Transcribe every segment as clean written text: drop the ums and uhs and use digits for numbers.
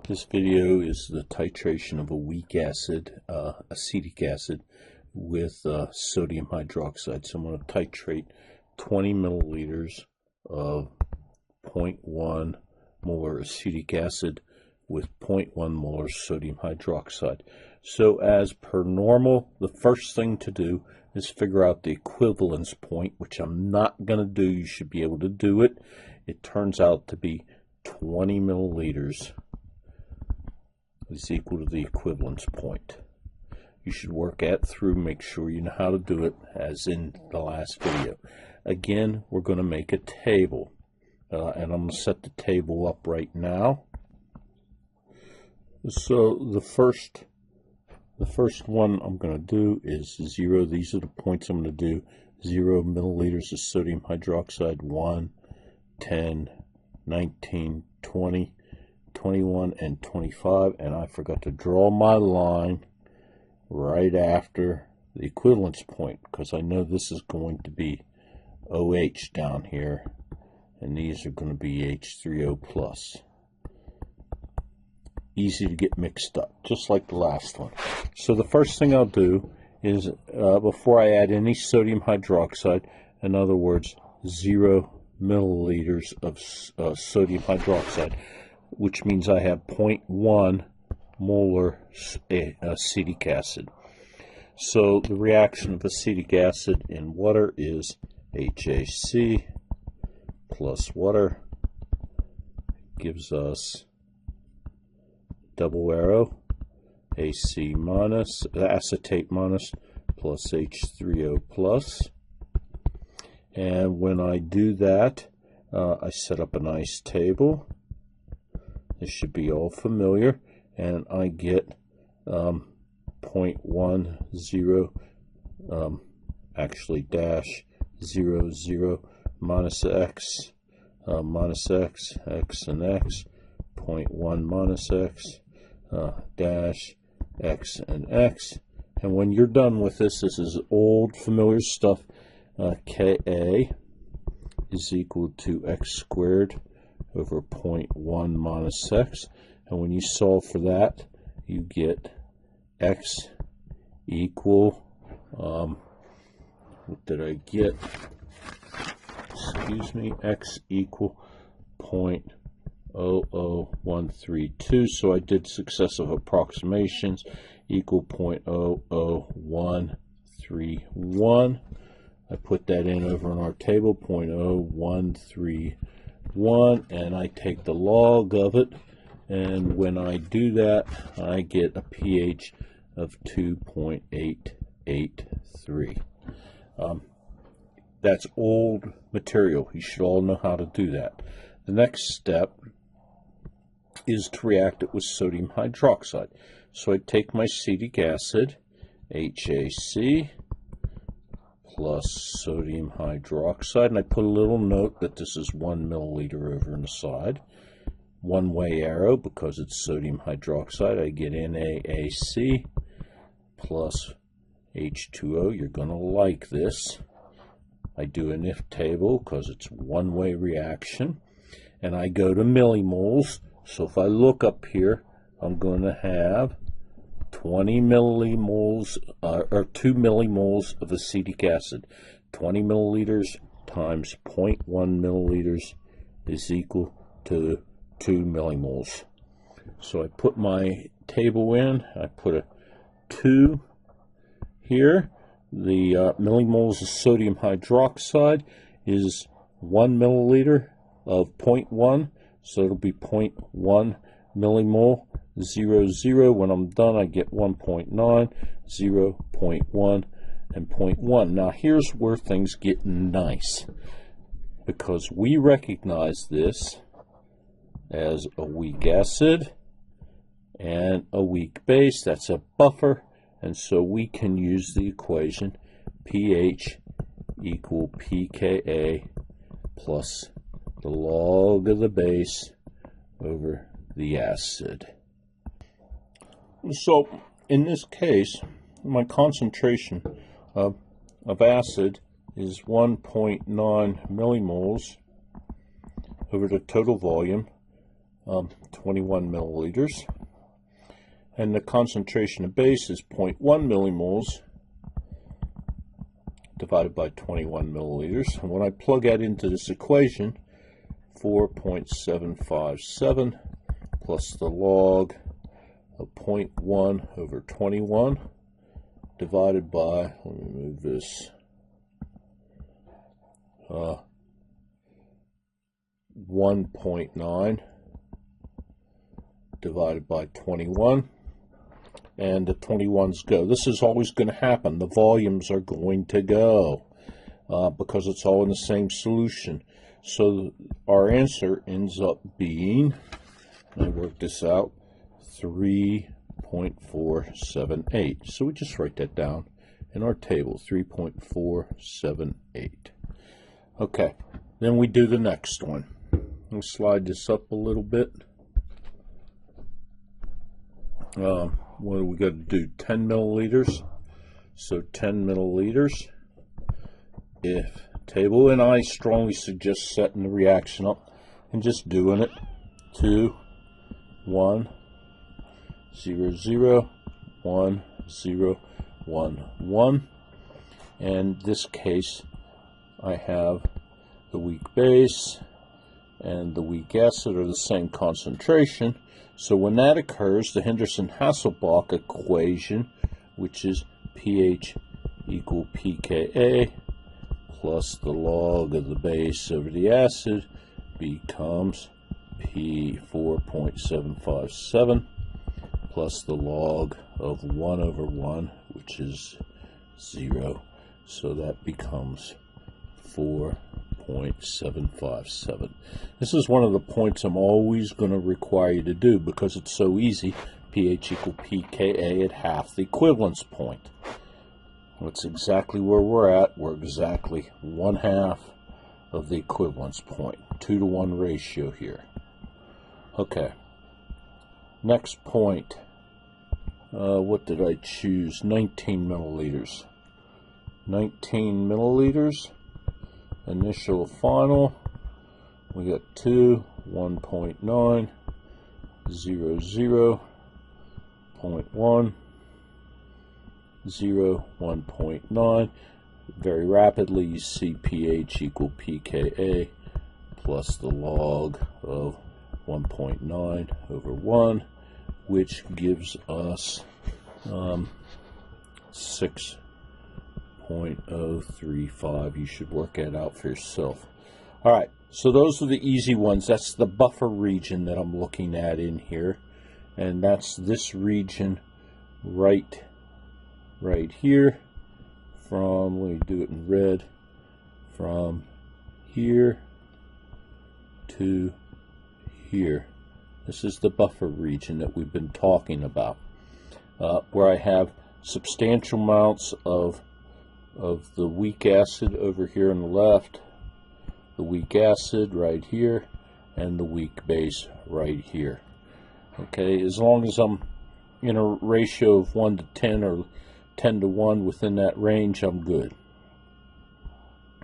This video is the titration of a weak acid, acetic acid, with sodium hydroxide. So I'm going to titrate 20 milliliters of 0.1 molar acetic acid with 0.1 molar sodium hydroxide. So as per normal, the first thing to do is figure out the equivalence point, which I'm not going to do. You should be able to do it. It turns out to be 20 milliliters is equal to the equivalence point. You should work that through, make sure you know how to do it, as in the last video. Again, we're going to make a table, and I'm going to set the table up right now. So the first one I'm going to do is 0. These are the points I'm going to do. 0 milliliters of sodium hydroxide, 1, 10, 19, 20, 21, and 25, and I forgot to draw my line right after the equivalence point, because I know this is going to be OH down here, and these are going to be H3O+. Easy to get mixed up, just like the last one. So the first thing I'll do is, before I add any sodium hydroxide, in other words, 0 milliliters of sodium hydroxide, which means I have 0.1 molar acetic acid. So the reaction of acetic acid in water is HAC plus water gives us double arrow AC minus, acetate minus, plus H3O plus. And when I do that, I set up a nice table. This should be all familiar, and I get 0.10 actually dash 00 minus x, x and x, 0.1 minus x, dash x and x. And when you're done with this, this is old familiar stuff. Ka is equal to x squared over 0.1 minus x, and when you solve for that, you get x equal, what did I get? Excuse me, x equal 0.00132, so I did successive approximations, equal 0.00131. I put that in over on our table, 0.0131, and I take the log of it, and when I do that, I get a pH of 2.883. That's old material. You should all know how to do that. The next step is to react it with sodium hydroxide. So I take my acetic acid, HAC, plus sodium hydroxide, and I put a little note that this is 1 milliliter over on the side. One-way arrow, because it's sodium hydroxide, I get NaAC plus H2O. You're going to like this. I do an if table because it's one-way reaction, and I go to millimoles. So if I look up here, I'm going to have 20 millimoles, or 2 millimoles of acetic acid. 20 milliliters times 0.1 milliliters is equal to 2 millimoles. So I put my table in, I put a 2 here. The millimoles of sodium hydroxide is 1 milliliter of 0.1, so it'll be 0.1 millimole, 0, when I'm done, I get 1.9, 0.1, and 0.1. Now, here's where things get nice, because we recognize this as a weak acid and a weak base. That's a buffer, and so we can use the equation pH equal pKa plus the log of the base over the acid. So in this case, my concentration of acid is 1.9 millimoles over the total volume 21 milliliters. And the concentration of base is 0.1 millimoles divided by 21 milliliters. And when I plug that into this equation, 4.757 plus the log of 0.1 over 21 divided by, let me move this, 1.9 divided by 21, and the 21s go. This is always going to happen. The volumes are going to go because it's all in the same solution. So our answer ends up being, I work this out, 3.478. So we just write that down in our table, 3.478. Okay, then we do the next one. I'll slide this up a little bit. What do we got to do? 10 milliliters. So 10 milliliters. If table, and I strongly suggest setting the reaction up and just doing it. 2, 1, 0, 0, 1, 0, 1, 1. And in this case, I have the weak base and the weak acid are the same concentration. So when that occurs, the Henderson-Hasselbalch equation, which is pH equal pKa plus the log of the base over the acid, becomes P4.757 plus the log of 1 over 1, which is 0. So that becomes 4.757. This is one of the points I'm always going to require you to do because it's so easy. pH equal pKa at half the equivalence point. That's exactly where we're at. We're exactly 1/2 of the equivalence point. 2-to-1 ratio here. Okay. Next point. What did I choose? 19 milliliters. 19 milliliters. Initial, final. We got 2, 1.9, 0, 0, 0.1, 0, 1.9. Very rapidly, you see pH equal pKa plus the log of 1.9 over 1, which gives us 6.035. You should work that out for yourself. All right, so those are the easy ones. That's the buffer region that I'm looking at in here, and that's this region right here from, let me do it in red, from here to here. This is the buffer region that we've been talking about, where I have substantial amounts of the weak acid over here on the left, the weak acid right here, and the weak base right here. Okay, as long as I'm in a ratio of 1 to 10 or 10 to 1 within that range, I'm good.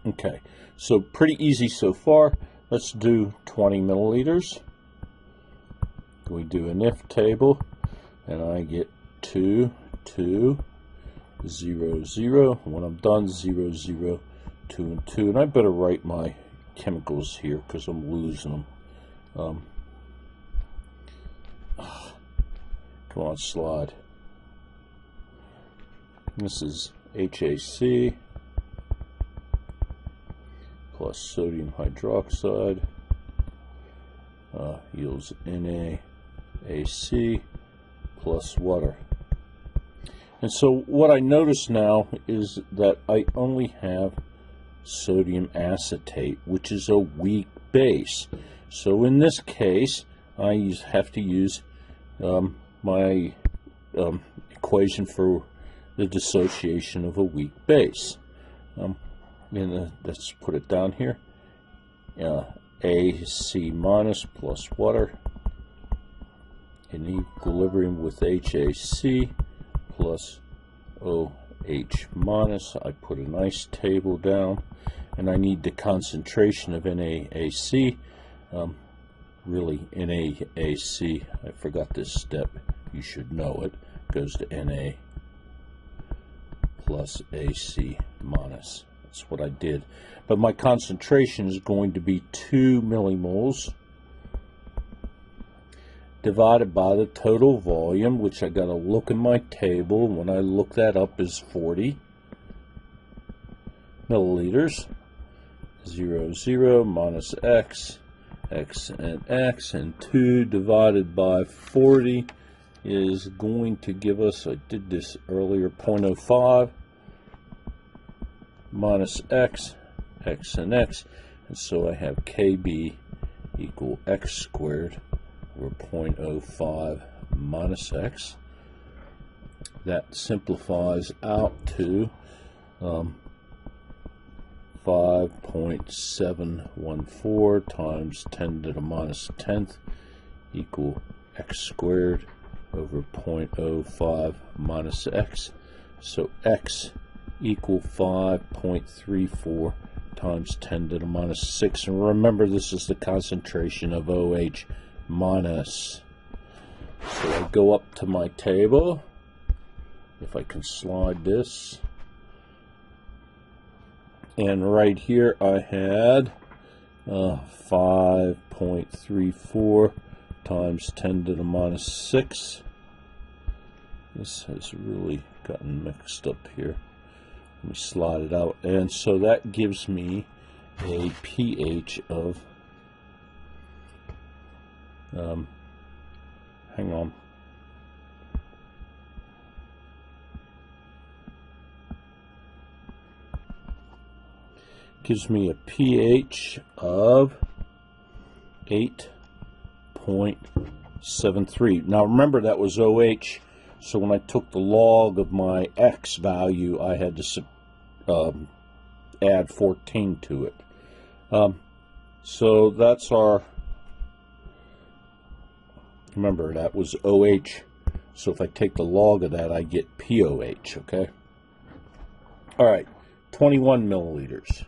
Okay, so pretty easy so far. Let's do 20 milliliters. We do an if table, and I get 2, 2, 0, 0. When I'm done, 0, 0, 2, and 2. And I better write my chemicals here because I'm losing them. Come on, slide. This is HAC plus sodium hydroxide yields NaAC plus water. And so what I notice now is that I only have sodium acetate, which is a weak base. So in this case, I have to use my equation for the dissociation of a weak base. Let's put it down here. AC minus plus water in equilibrium with HAC plus OH minus. I put a nice table down, and I need the concentration of NaAC. really NaAC. I forgot this step. You should know it. Goes to Na plus AC minus. That's what I did. But my concentration is going to be 2 millimoles divided by the total volume, which I got to look in my table. When I look that up, is 40 milliliters. 0, 0 minus x, x and x, and 2 divided by 40 is going to give us, I did this earlier, 0.05 minus x, x and x, and so I have KB equal x squared over 0.05 minus x. That simplifies out to 5.714 times 10 to the minus 10th equal x squared over 0.05 minus x. So x equal 5.34 times 10 to the minus 6. And remember, this is the concentration of OH minus. So I go up to my table. If I can slide this. And right here I had 5.34 times 10 to the minus 6. This has really gotten mixed up here. Let me slide it out. And so that gives me a pH of, hang on. Gives me a pH of 8.73. Now remember, that was OH, so when I took the log of my X value, I had to add 14 to it. So that's our, remember that was OH, so if I take the log of that, I get POH, okay? All right, 21 milliliters.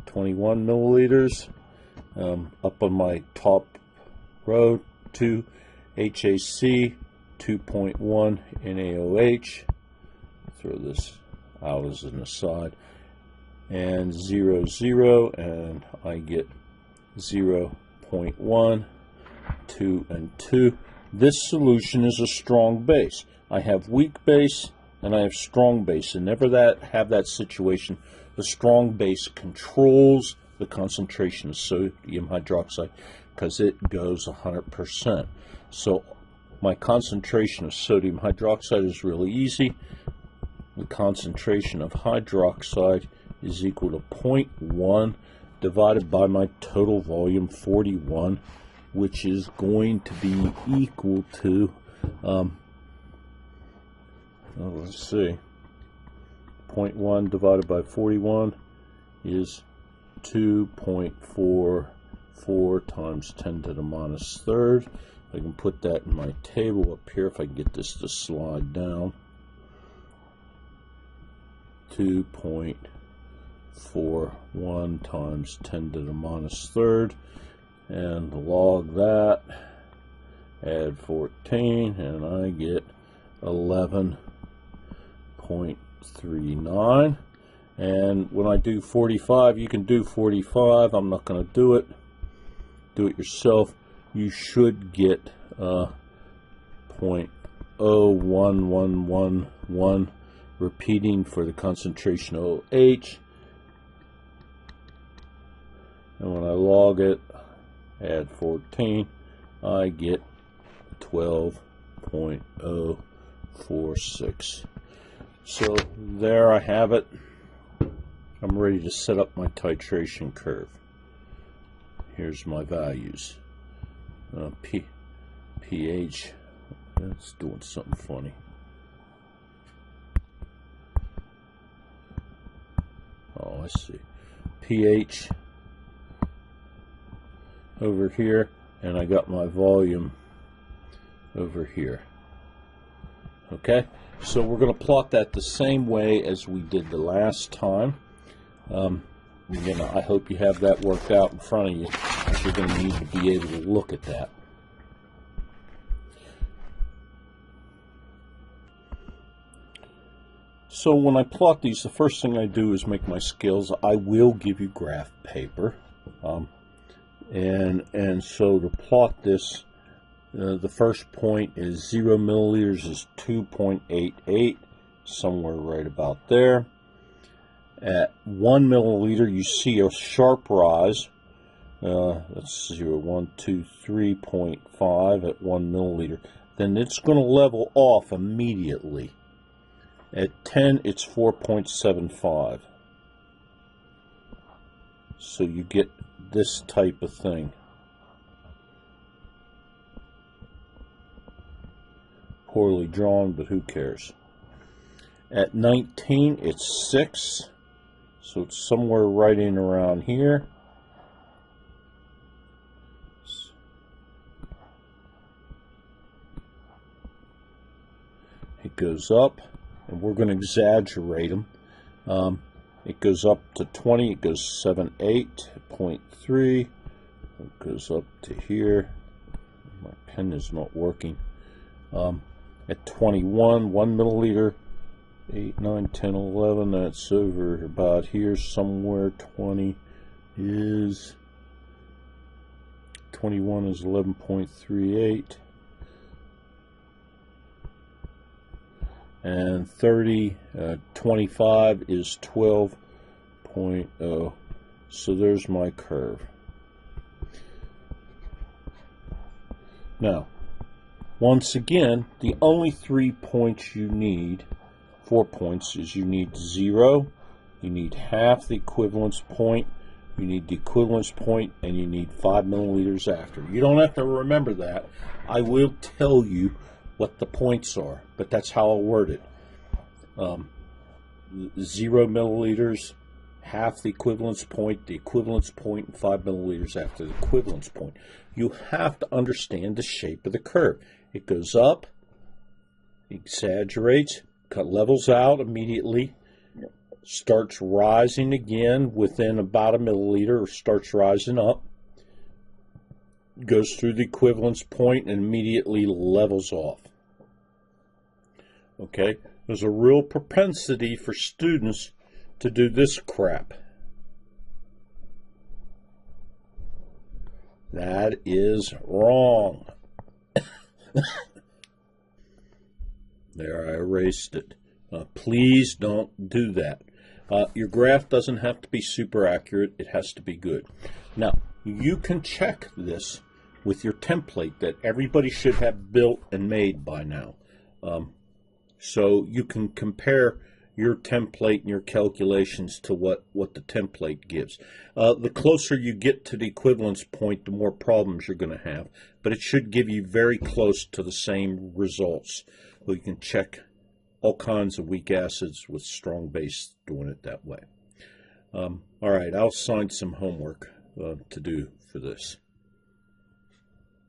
21 milliliters. Up on my top row, 2 HAC, 2.1 NaOH. Throw this out as an aside. And 0, 0, and I get 0.1, 2, and 2. This solution is a strong base. I have weak base and I have strong base, and never have that situation. The strong base controls the concentration of sodium hydroxide because it goes 100%. So my concentration of sodium hydroxide is really easy. The concentration of hydroxide is equal to 0.1 divided by my total volume, 41, which is going to be equal to, let's see, 0.1 divided by 41 is 2.44 times 10 to the minus third. I can put that in my table up here if I can get this to slide down. 2.41 times 10 to the minus third, and log that, add 14, and I get 11.39. And when I do 45, you can do 45. I'm not going to do it. Do it yourself. You should get 0.01111 repeating for the concentration of OH. And when I log it, add 14, I get 12.046. So there I have it. I'm ready to set up my titration curve. Here's my values. pH, that's doing something funny. Oh, I see. pH over here, and I got my volume over here. Okay, so we're going to plot that the same way as we did the last time. I hope you have that worked out in front of you. You're going to need to be able to look at that. So when I plot these, the first thing I do is make my scales. I will give you graph paper. And so to plot this, the first point is 0 milliliters is 2.88, somewhere right about there. At 1 milliliter, you see a sharp rise. That's 0, 1, 2, 3.5 at 1 milliliter. Then it's going to level off immediately. At 10, it's 4.75. So you get this type of thing. Poorly drawn, but who cares? At 19, it's 6. So it's somewhere right in around here. It goes up, and we're going to exaggerate them. It goes up to 20, it goes 78.3, it goes up to here. My pen is not working. At 21, 1 milliliter, 8, 9, 10, 11, that's over about here somewhere. 20 is, 21 is 11.38. And 30, 25 is 12.0. So there's my curve. Now, once again, the only 3 points you need, 4 points, is you need 0, you need half the equivalence point, you need the equivalence point, and you need 5 milliliters after. You don't have to remember that. I will tell you what the points are, but that's how I'll word it. 0 milliliters, half the equivalence point, and 5 milliliters after the equivalence point. You have to understand the shape of the curve. It goes up, exaggerates, levels out immediately, starts rising again within about a milliliter, or starts rising up, goes through the equivalence point, and immediately levels off. Okay, there's a real propensity for students to do this crap. That is wrong. There, I erased it. Please don't do that. Your graph doesn't have to be super accurate. It has to be good. Now, you can check this with your template that everybody should have built and made by now. So you can compare your template and your calculations to what the template gives. The closer you get to the equivalence point, the more problems you're going to have. But it should give you very close to the same results. Well, you can check all kinds of weak acids with strong base doing it that way. All right, I'll assign some homework to do for this.